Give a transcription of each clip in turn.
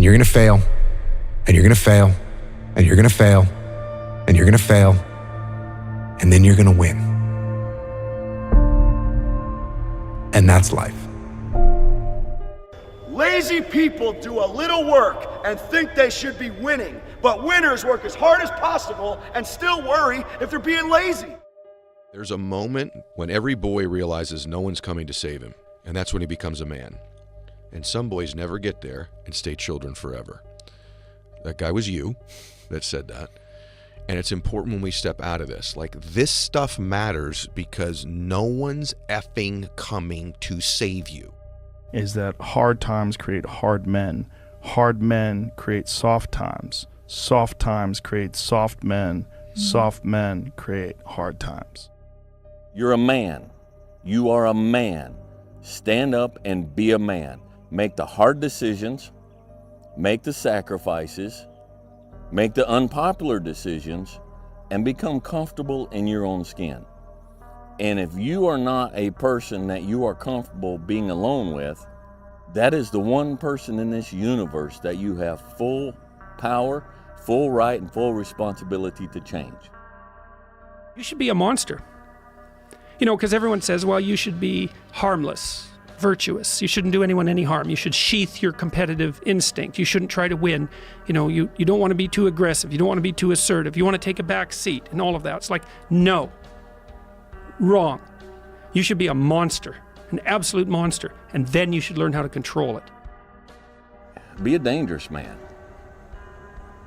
And you're gonna fail, and you're gonna fail, and you're gonna fail, and you're gonna fail, and then you're gonna win. And that's life. Lazy people do a little work and think they should be winning, but winners work as hard as possible and still worry if they're being lazy. There's a moment when every boy realizes no one's coming to save him, and that's when he becomes a man. And some boys never get there and stay children forever. That guy was you that said that. And it's important when we step out of this. Like, this stuff matters because no one's effing coming to save you. Is that hard times create hard men. Hard men create soft times. Soft times create soft men. Soft men create hard times. You're a man. You are a man. Stand up and be a man. Make the hard decisions. Make the sacrifices. Make the unpopular decisions. And become comfortable in your own skin. And if you are not a person that you are comfortable being alone with, that is the one person in this universe that you have full power, full right, and full responsibility to change. You should be a monster. You know, because everyone says, well, you should be harmless, virtuous. You shouldn't do anyone any harm. You should sheath your competitive instinct. You shouldn't try to win. You know, you don't want to be too aggressive. You don't want to be too assertive. You want to take a back seat and all of that. It's like, no. Wrong. You should be a monster, an absolute monster, and then you should learn how to control it. Be a dangerous man.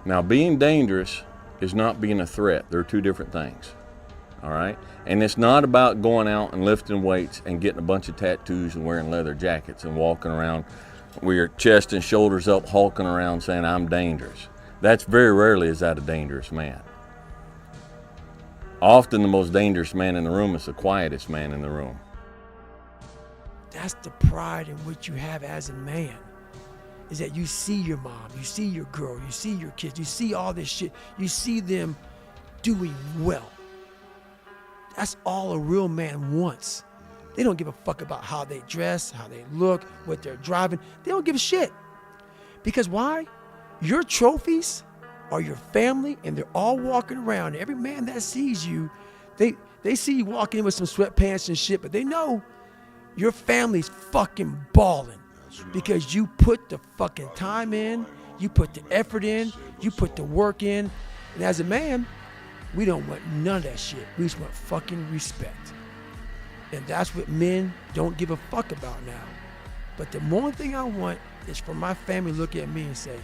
Now, being dangerous is not being a threat. They're two different things, all right? And it's not about going out and lifting weights and getting a bunch of tattoos and wearing leather jackets and walking around with your chest and shoulders up, hulking around saying, I'm dangerous. That's very rarely is that a dangerous man. Often the most dangerous man in the room is the quietest man in the room. That's the pride in which you have as a man, is that you see your mom, you see your girl, you see your kids, you see all this shit, you see them doing well. That's all a real man wants. They don't give a fuck about how they dress, how they look, what they're driving. They don't give a shit. Because why? Your trophies are your family, and they're all walking around. Every man that sees you, they see you walking in with some sweatpants and shit, but they know your family's fucking balling because you put the fucking time in, you put the effort in, you put the work in. And as a man, we don't want none of that shit. We just want fucking respect. And that's what men don't give a fuck about now. But the one thing I want is for my family to look at me and say,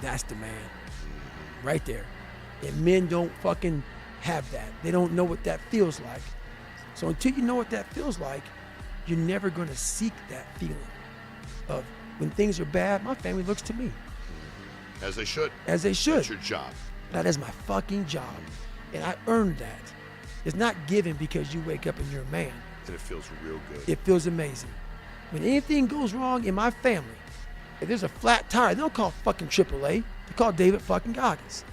that's the man, right there. And men don't fucking have that. They don't know what that feels like. So until you know what that feels like, you're never gonna seek that feeling of when things are bad, my family looks to me. As they should. As they should. That's your job. That is my fucking job. And I earned that. It's not given because you wake up and you're a man. And it feels real good. It feels amazing. When anything goes wrong in my family, if there's a flat tire, they don't call fucking AAA. They call David fucking Goggins.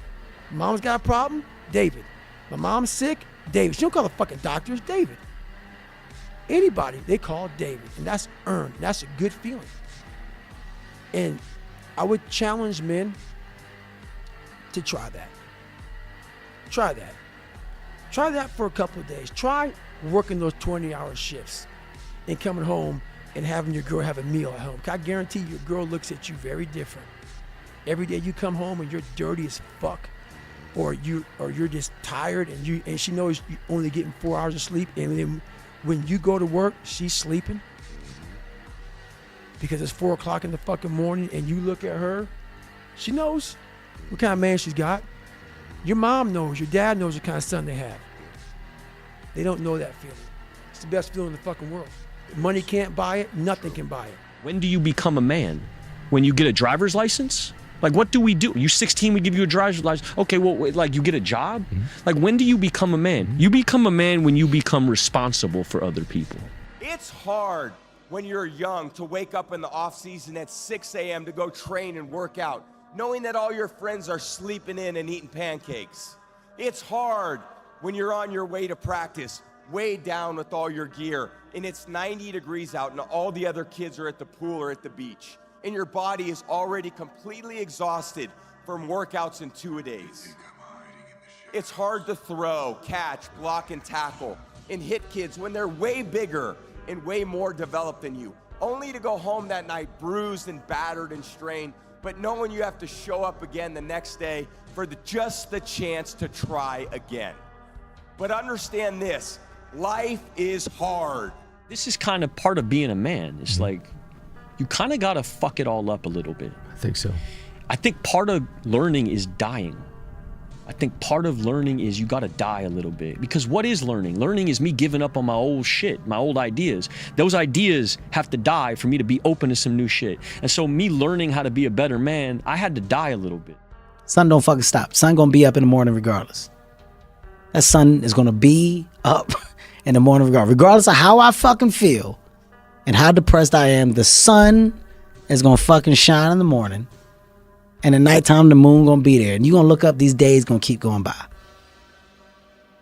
Mom's got a problem? David. My mom's sick? David. She don't call the fucking doctors, David. Anybody, they call David. And that's earned. That's a good feeling. And I would challenge men to try that. Try that. Try that for a couple of days. Try working those 20-hour shifts and coming home and having your girl have a meal at home. I guarantee your girl looks at you very different. Every day you come home and you're dirty as fuck, or you're just tired and she knows you're only getting 4 hours of sleep, and then when you go to work, she's sleeping because it's 4 o'clock in the fucking morning, and you look at her, she knows what kind of man she's got. Your mom knows, your dad knows what kind of son they have. They don't know that feeling. It's the best feeling in the fucking world. Money can't buy it, nothing can buy it. When do you become a man? When you get a driver's license? Like, what do we do? You 16, we give you a driver's license. Okay, well, wait, like, you get a job? Like, when do you become a man? You become a man when you become responsible for other people. It's hard when you're young to wake up in the off season at 6 a.m. to go train and work out, knowing that all your friends are sleeping in and eating pancakes. It's hard when you're on your way to practice, weighed down with all your gear, and it's 90 degrees out and all the other kids are at the pool or at the beach. and your body is already completely exhausted from workouts and two-a-days. It's hard to throw, catch, block, and tackle, and hit kids when they're way bigger and way more developed than you, only to go home that night bruised and battered and strained, but knowing you have to show up again the next day for just the chance to try again. But understand this, life is hard. This is kind of part of being a man. It's like, you kind of got to fuck it all up a little bit. I think so. I think part of learning is dying. I think part of learning is you got to die a little bit. Because what is learning? Learning is me giving up on my old shit, my old ideas. Those ideas have to die for me to be open to some new shit. And so me learning how to be a better man, I had to die a little bit. Sun don't fucking stop. Sun gonna be up in the morning regardless. That sun is gonna be up in the morning regardless of how I fucking feel and how depressed I am. The sun is gonna fucking shine in the morning. And at nighttime, the moon gonna be there. And you gonna look up, these days gonna keep going by.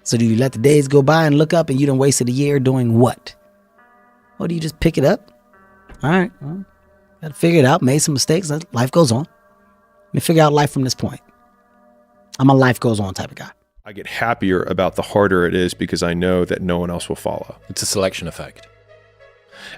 So do you let the days go by and look up and you done wasted a year doing what? Or do you just pick it up? All right, well, gotta figure it out, made some mistakes, life goes on. Let me figure out life from this point. I'm a life goes on type of guy. I get happier about the harder it is because I know that no one else will follow. It's a selection effect.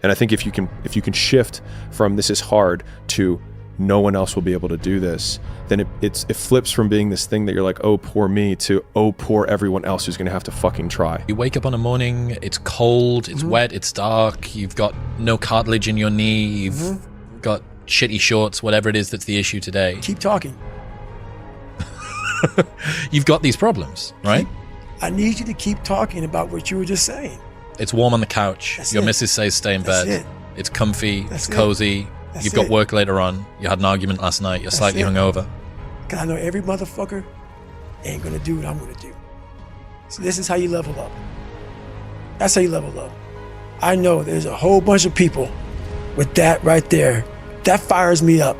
And I think if you can shift from this is hard to no one else will be able to do this, then it flips from being this thing that you're like, oh, poor me, to oh, poor everyone else who's going to have to fucking try. You wake up on a morning, it's cold, it's wet, it's dark, you've got no cartilage in your knee, you've got shitty shorts, whatever it is that's the issue today. Keep talking. You've got these problems, right? I need you to keep talking about what you were just saying. It's warm on the couch. That's Your it. missus says stay in That's bed. it. It's comfy, That's it's it. cozy. That's You've got it. work later on. You had an argument last night. You're That's slightly it. hungover. Because I know every motherfucker ain't gonna do what I'm gonna do. So this is how you level up. That's how you level up. I know there's a whole bunch of people with that right there. That fires me up.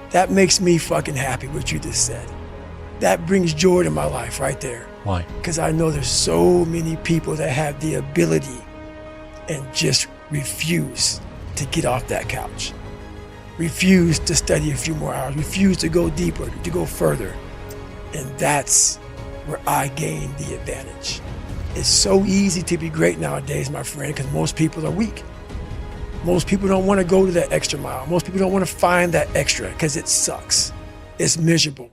That makes me fucking happy, what you just said. That brings joy to my life right there. Why? Because I know there's so many people that have the ability and just refuse to get off that couch. Refuse to study a few more hours. Refuse to go deeper, to go further. And that's where I gain the advantage. It's so easy to be great nowadays, my friend, because most people are weak. Most people don't want to go to that extra mile. Most people don't want to find that extra because it sucks. It's miserable.